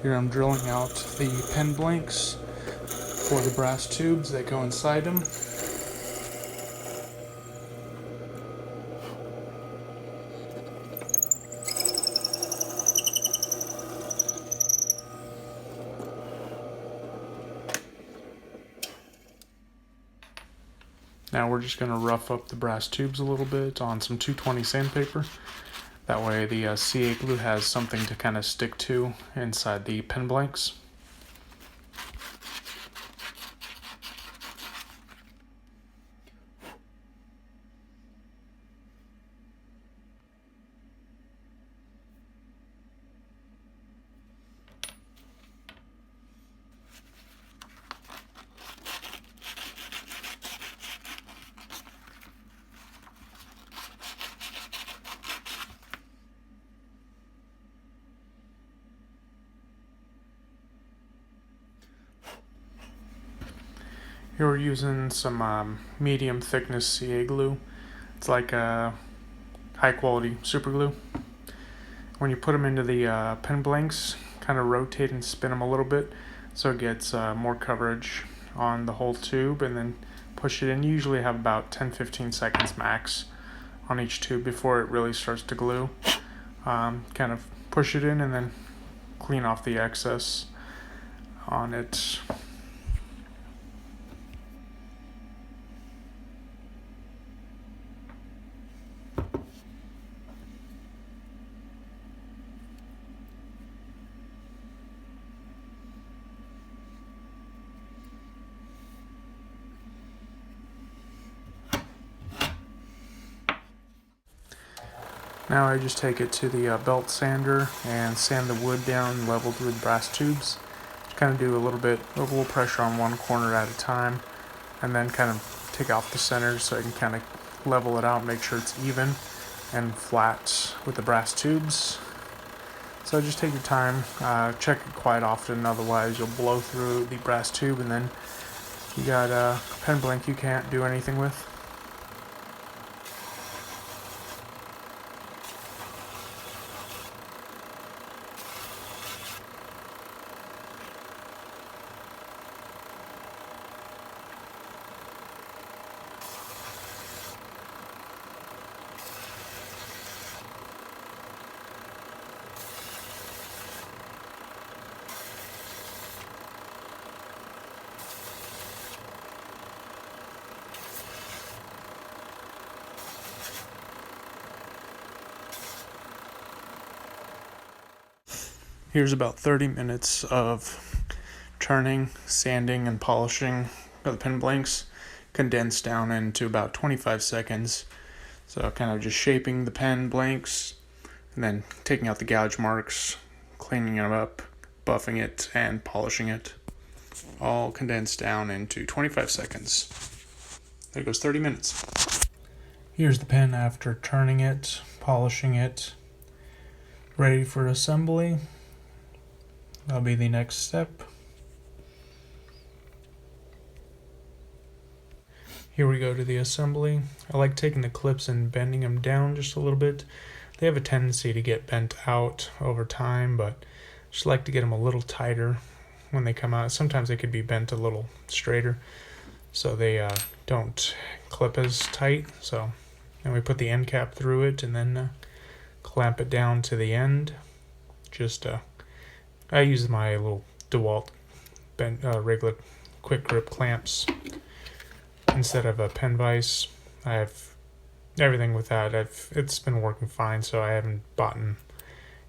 Here I'm drilling out the pen blanks for the brass tubes that go inside them. Now we're just going to rough up the brass tubes a little bit on some 220 sandpaper. That way the CA glue has something to kind of stick to inside the pen blanks. Here we're using some medium thickness CA glue. It's like a high quality super glue. When you put them into the pen blanks, kind of rotate and spin them a little bit so it gets more coverage on the whole tube, and then push it in. You usually have about 10-15 seconds max on each tube before it really starts to glue. Kind of push it in and then clean off the excess on it. Now I just take it to the belt sander and sand the wood down leveled with brass tubes. Just kind of do a little pressure on one corner at a time, and then kind of take off the center so I can kind of level it out, make sure it's even and flat with the brass tubes. So just take your time, check it quite often, otherwise you'll blow through the brass tube and then you got a pen blank you can't do anything with. Here's about 30 minutes of turning, sanding, and polishing of the pen blanks, condensed down into about 25 seconds. So kind of just shaping the pen blanks, and then taking out the gouge marks, cleaning it up, buffing it, and polishing it. All condensed down into 25 seconds. There goes 30 minutes. Here's the pen after turning it, polishing it, ready for assembly. That'll be the next step. Here we go to the assembly. I like taking the clips and bending them down just a little bit. They have a tendency to get bent out over time, but I just like to get them a little tighter when they come out. Sometimes they could be bent a little straighter, so they don't clip as tight. So then we put the end cap through it and then clamp it down to the end. I use my little DeWalt regular quick grip clamps instead of a pen vise. I have everything with that. It's been working fine, so I haven't bought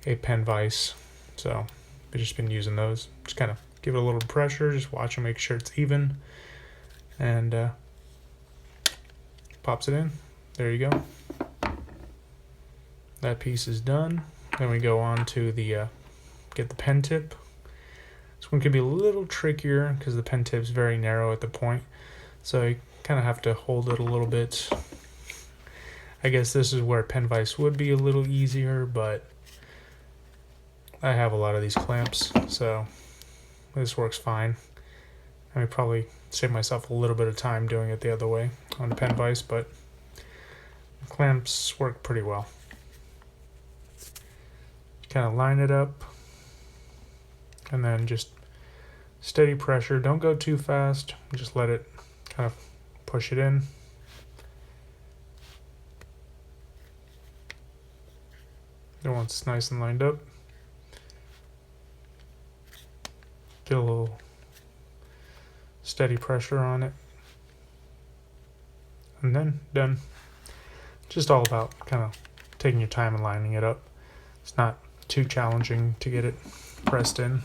a pen vise. So I've just been using those. Just kind of give it a little pressure, just watch and make sure it's even, and pops it in. There you go. That piece is done. Then we go on to the get the pen tip. This one could be a little trickier because the pen tip's very narrow at the point, so you kind of have to hold it a little bit. I guess this is where pen vise would be a little easier, but I have a lot of these clamps, so this works fine. I would probably save myself a little bit of time doing it the other way on the pen vise, but the clamps work pretty well. Kind of line it up, and then just steady pressure. Don't go too fast. Just let it kind of push it in. And once it's nice and lined up, get a little steady pressure on it, and then done. Just all about kind of taking your time and lining it up. It's not too challenging to get it pressed in.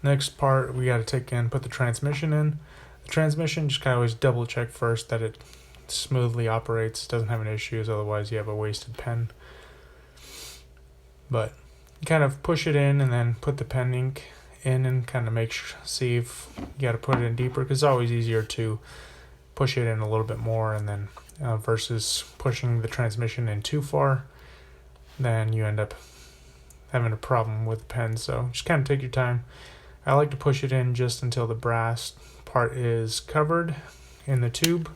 Next part, we got to take and put the transmission in. The transmission, just kind of always double check first that it smoothly operates, doesn't have any issues, otherwise you have a wasted pen. But you kind of push it in and then put the pen ink in and kind of see if you got to put it in deeper, because it's always easier to push it in a little bit more and then versus pushing the transmission in too far, then you end up having a problem with the pen. So just kind of take your time. I like to push it in just until the brass part is covered in the tube,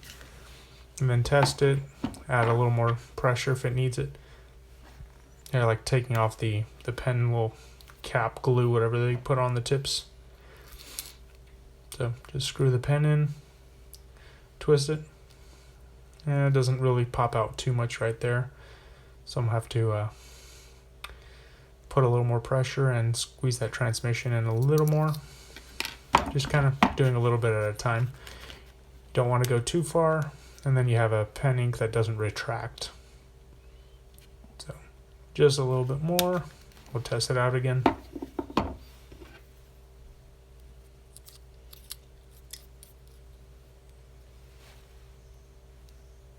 and then test it, add a little more pressure if it needs it. I like taking off the pen little cap glue, whatever they put on the tips. So just screw the pen in, twist it, and it doesn't really pop out too much right there, so I'm gonna have to put a little more pressure and squeeze that transmission in a little more. Just kind of doing a little bit at a time. Don't want to go too far, and then you have a pen ink that doesn't retract. So just a little bit more. We'll test it out again.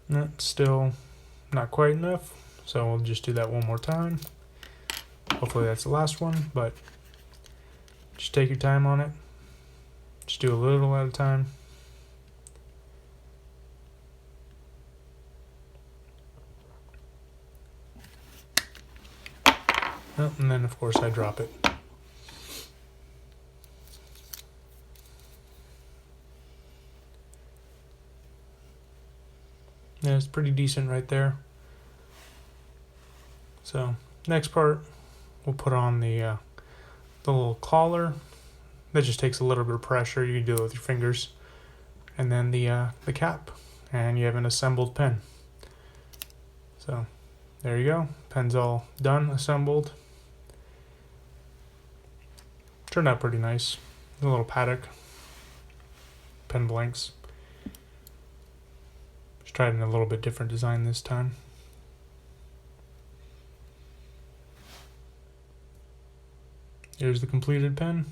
That's still not quite enough, so we'll just do that one more time. Hopefully that's the last one, but just take your time on it. Just do a little at a time. Oh, and then of course I drop it. Yeah, it's pretty decent right there. So next part, we'll put on the little collar. That just takes a little bit of pressure. You can do it with your fingers. And then the cap, and you have an assembled pen. So there you go. Pen's all done, assembled. Turned out pretty nice. A little Padauk pen blanks. Just tried in a little bit different design this time. Here's the completed pen.